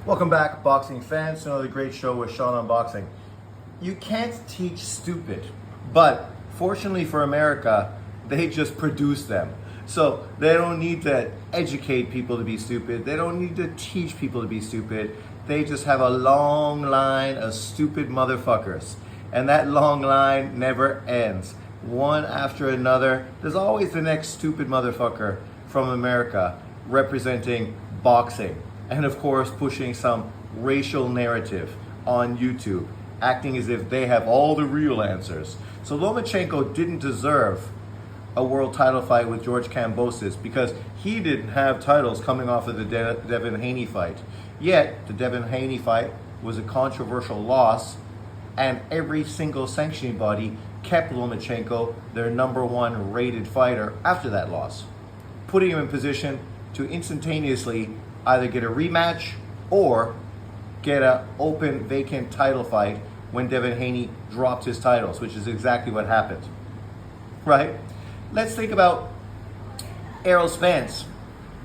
Welcome back, boxing fans, to another great show with Sean on Boxing. You can't teach stupid, but fortunately for America, they just produce them. So they don't need to educate people to be stupid. They don't need to teach people to be stupid. They just have a long line of stupid motherfuckers. And that long line never ends. One after another. There's always the next stupid motherfucker from America representing boxing. And of course, pushing some racial narrative on YouTube, acting as if they have all the real answers. So Lomachenko didn't deserve a world title fight with George Kambosos because he didn't have titles coming off of the Devin Haney fight. Yet, the Devin Haney fight was a controversial loss, and every single sanctioning body kept Lomachenko their number one rated fighter after that loss, putting him in position to instantaneously either get a rematch or get an open, vacant title fight when Devin Haney dropped his titles, which is exactly what happened, right? Let's think about Errol Spence.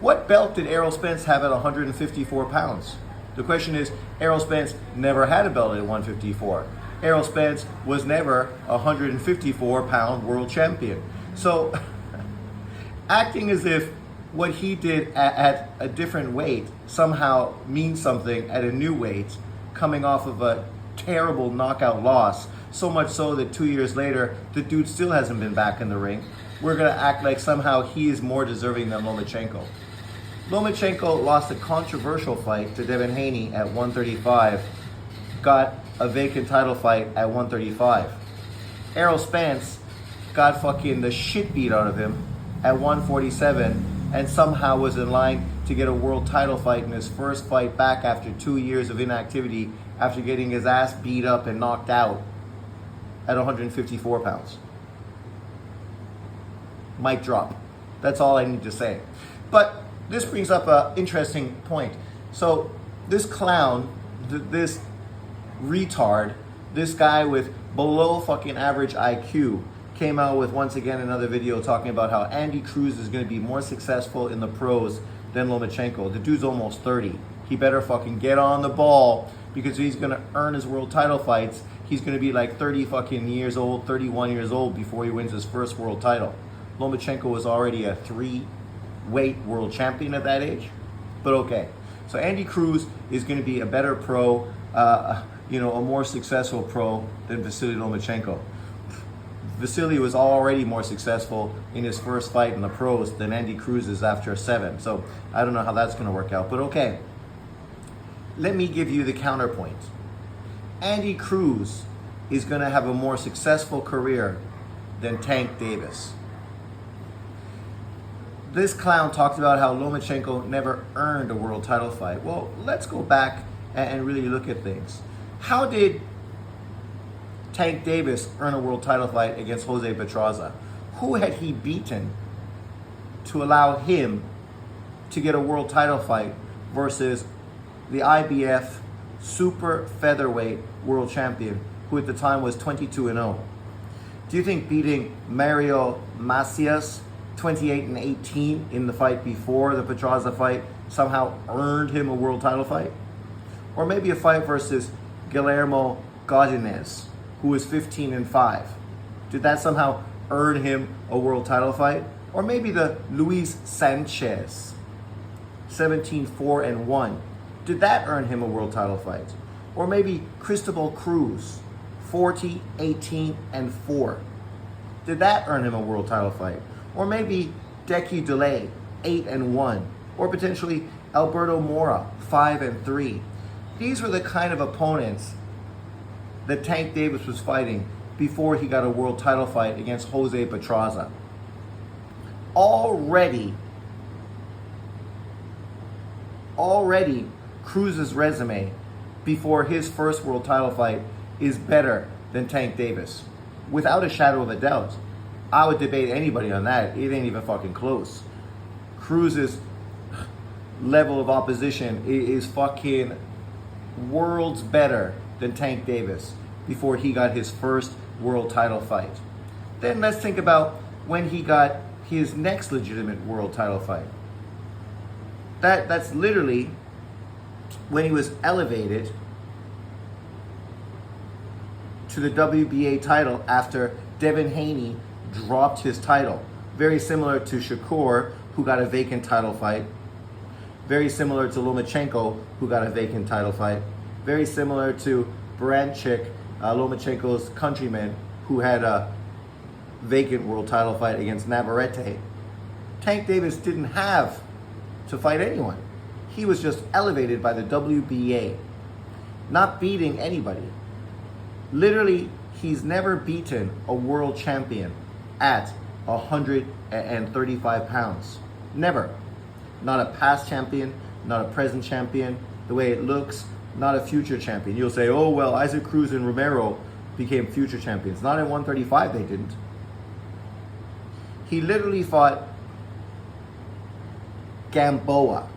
What belt did Errol Spence have at 154 pounds? The question is, Errol Spence never had a belt at 154. Errol Spence was never a 154-pound world champion. So, acting as if what he did at a different weight somehow means something at a new weight, coming off of a terrible knockout loss, so much so that 2 years later, the dude still hasn't been back in the ring. We're gonna act like somehow he is more deserving than Lomachenko. Lomachenko lost a controversial fight to Devin Haney at 135, got a vacant title fight at 135. Errol Spence got fucking the shit beat out of him at 147 and somehow was in line to get a world title fight in his first fight back after 2 years of inactivity after getting his ass beat up and knocked out at 154 pounds. Mic drop. That's all I need to say. But this brings up an interesting point. So this clown, this retard, this guy with below fucking average IQ came out with once again another video talking about how Andy Cruz is going to be more successful in the pros than Lomachenko. The dude's almost 30. He better fucking get on the ball because he's going to earn his world title fights. He's going to be like 30 fucking years old, 31 years old before he wins his first world title. Lomachenko was already a 3-weight world champion at that age. But okay. So Andy Cruz is going to be a better pro, a more successful pro than Vasily Lomachenko. Vasily was already more successful in his first fight in the pros than Andy Cruz is after 7. So I don't know how that's going to work out, but okay. Let me give you the counterpoint. Andy Cruz is going to have a more successful career than Tank Davis. This clown talked about how Lomachenko never earned a world title fight. Well, let's go back and really look at things. How did Tank Davis earn a world title fight against Jose Pedraza? Who had he beaten to allow him to get a world title fight versus the IBF super featherweight world champion, who at the time was 22-0? Do you think beating Mario Macias 28-18 in the fight before the Pedraza fight somehow earned him a world title fight? Or maybe a fight versus Guillermo Godinez, who was 15-5. Did that somehow earn him a world title fight? Or maybe the Luis Sanchez, 17-4-1. Did that earn him a world title fight? Or maybe Cristobal Cruz, 40-18-4. Did that earn him a world title fight? Or maybe Decky Delay, 8-1. Or potentially Alberto Mora, 5-3. These were the kind of opponents that Tank Davis was fighting before he got a world title fight against Jose Pedraza. Already, Cruz's resume before his first world title fight is better than Tank Davis. Without a shadow of a doubt. I would debate anybody on that. It ain't even fucking close. Cruz's level of opposition is fucking worlds better than Tank Davis before he got his first world title fight. Then let's think about when he got his next legitimate world title fight. That's literally when he was elevated to the WBA title after Devin Haney dropped his title. Very similar to Shakur, who got a vacant title fight. Very similar to Lomachenko, who got a vacant title fight. Very similar to Baranchyk, Lomachenko's countryman, who had a vacant world title fight against Navarrete. Tank Davis didn't have to fight anyone. He was just elevated by the WBA, not beating anybody. Literally, he's never beaten a world champion at 135 pounds. Never. Not a past champion, not a present champion, the way it looks, not a future champion. You'll say, oh, well, Isaac Cruz and Romero became future champions. Not at 135, they didn't. He literally fought Gamboa,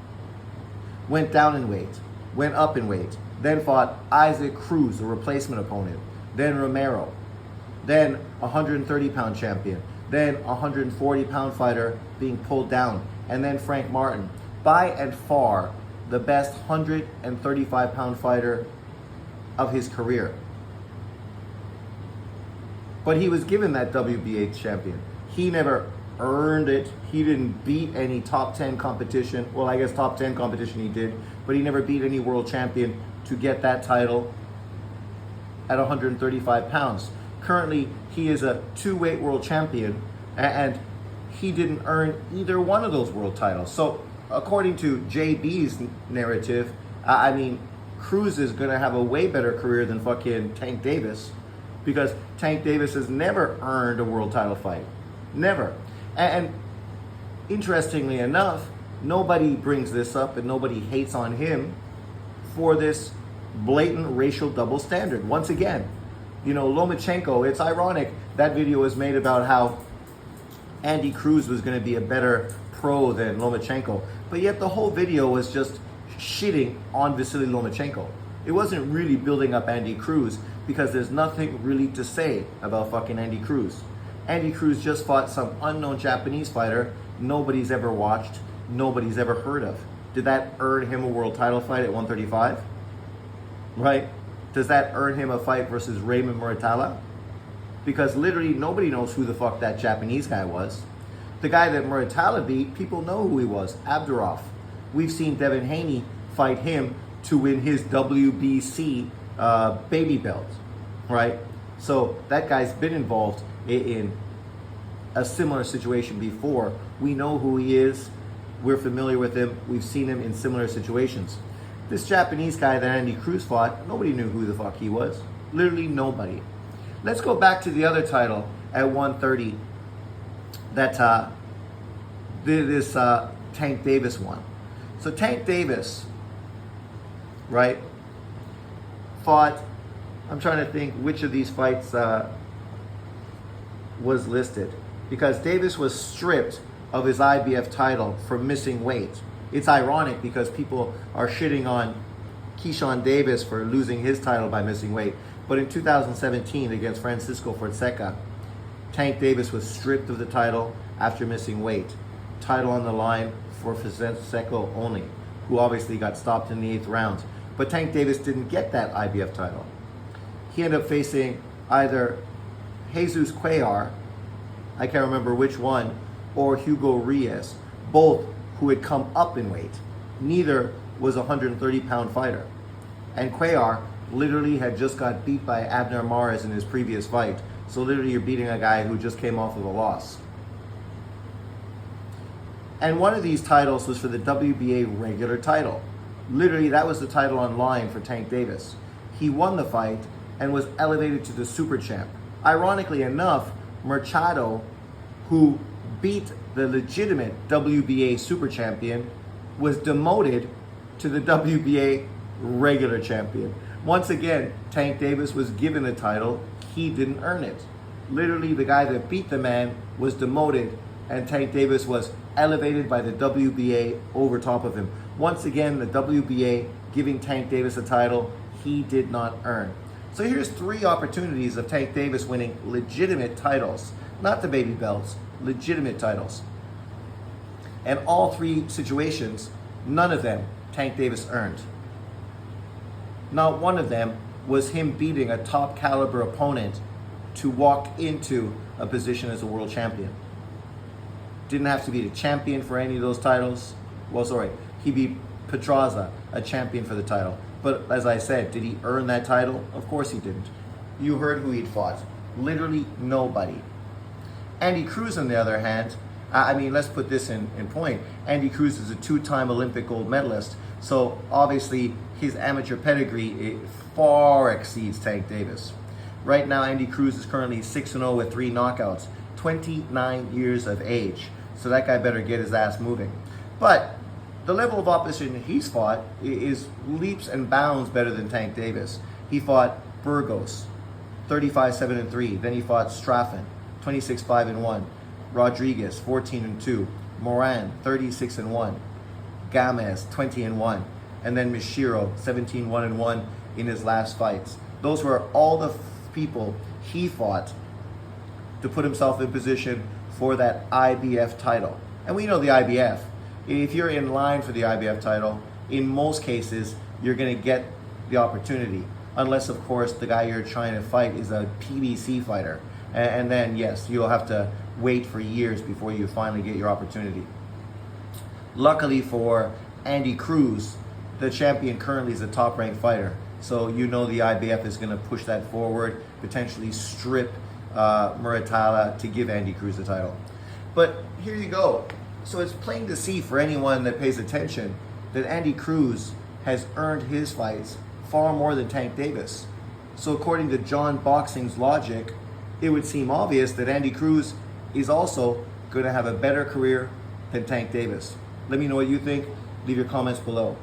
went down in weight, went up in weight, then fought Isaac Cruz, a replacement opponent, then Romero, then 130-pound champion, then 140-pound fighter being pulled down, and then Frank Martin. By and far, the best 135-pound fighter of his career. But he was given that WBA champion. He never earned it. He didn't beat any top 10 competition. Well, I guess top 10 competition he did, but he never beat any world champion to get that title at 135 pounds. Currently, he is a two-weight world champion, and he didn't earn either one of those world titles. So, according to JB's narrative, I mean, Cruz is going to have a way better career than fucking Tank Davis, because Tank Davis has never earned a world title fight. Never. And interestingly enough, nobody brings this up and nobody hates on him for this blatant racial double standard. Once again, you know, Lomachenko, it's ironic that video was made about how Andy Cruz was going to be a better pro than Lomachenko, but yet the whole video was just shitting on Vasily Lomachenko. It wasn't really building up Andy Cruz, because there's nothing really to say about fucking Andy Cruz. Andy Cruz just fought some unknown Japanese fighter nobody's ever watched, nobody's ever heard of. Did that earn him a world title fight at 135? Right? Does that earn him a fight versus Raymond Muratalla? Because literally nobody knows who the fuck that Japanese guy was. The guy that Muratalla beat, people know who he was, Abdurov. We've seen Devin Haney fight him to win his WBC baby belt, right? So that guy's been involved in a similar situation before. We know who he is. We're familiar with him. We've seen him in similar situations. This Japanese guy that Andy Cruz fought, nobody knew who the fuck he was. Literally nobody. Let's go back to the other title at 130 that this Tank Davis won. So Tank Davis, right, fought, I'm trying to think which of these fights was listed, because Davis was stripped of his IBF title for missing weight. It's ironic because people are shitting on Keyshawn Davis for losing his title by missing weight. But in 2017 against Francisco Fonseca, Tank Davis was stripped of the title after missing weight. Title on the line for Fonseca only, who obviously got stopped in the 8th round. But Tank Davis didn't get that IBF title. He ended up facing either Jesus Cuellar, I can't remember which one, or Hugo Reyes, both who had come up in weight. Neither was a 130-pound fighter. And Cuellar literally had just got beat by Abner Mares in his previous fight. So literally you're beating a guy who just came off of a loss. And one of these titles was for the WBA regular title. Literally that was the title on line for Tank Davis. He won the fight and was elevated to the super champ. Ironically enough, Machado, who beat the legitimate WBA super champion, was demoted to the WBA regular champion. Once again, Tank Davis was given the title, he didn't earn it. Literally the guy that beat the man was demoted, and Tank Davis was elevated by the WBA over top of him. Once again, the WBA giving Tank Davis a title he did not earn. So here's 3 opportunities of Tank Davis winning legitimate titles, not the baby belts, legitimate titles. And all 3 situations, none of them Tank Davis earned. Not one of them was him beating a top caliber opponent to walk into a position as a world champion. Didn't have to be the champion for any of those titles. Well, sorry, he beat Pedraza, a champion for the title. But as I said, did he earn that title? Of course he didn't. You heard who he'd fought. Literally nobody. Andy Cruz, on the other hand, I mean, let's put this in point. Andy Cruz is a two-time Olympic gold medalist, so obviously his amateur pedigree far exceeds Tank Davis. Right now, Andy Cruz is currently 6-0 with 3 knockouts, 29 years of age. So that guy better get his ass moving. But the level of opposition he's fought is leaps and bounds better than Tank Davis. He fought Burgos, 35-7-3. Then he fought Straffen, 26-5-1. Rodriguez, 14-2. Moran, 36-1. Gamez, 20-1. And then Mishiro, 17-1-1 in his last fights. Those were all the people he fought to put himself in position for that IBF title. And we know the IBF. If you're in line for the IBF title, in most cases, you're going to get the opportunity. Unless, of course, the guy you're trying to fight is a PBC fighter. And then, yes, you'll have to wait for years before you finally get your opportunity. Luckily for Andy Cruz, the champion currently is a top-ranked fighter. So you know the IBF is going to push that forward, potentially strip Muratalla to give Andy Cruz the title. But here you go. So it's plain to see for anyone that pays attention that Andy Cruz has earned his fights far more than Tank Davis. So according to John Boxing's logic, it would seem obvious that Andy Cruz is also going to have a better career than Tank Davis. Let me know what you think. Leave your comments below.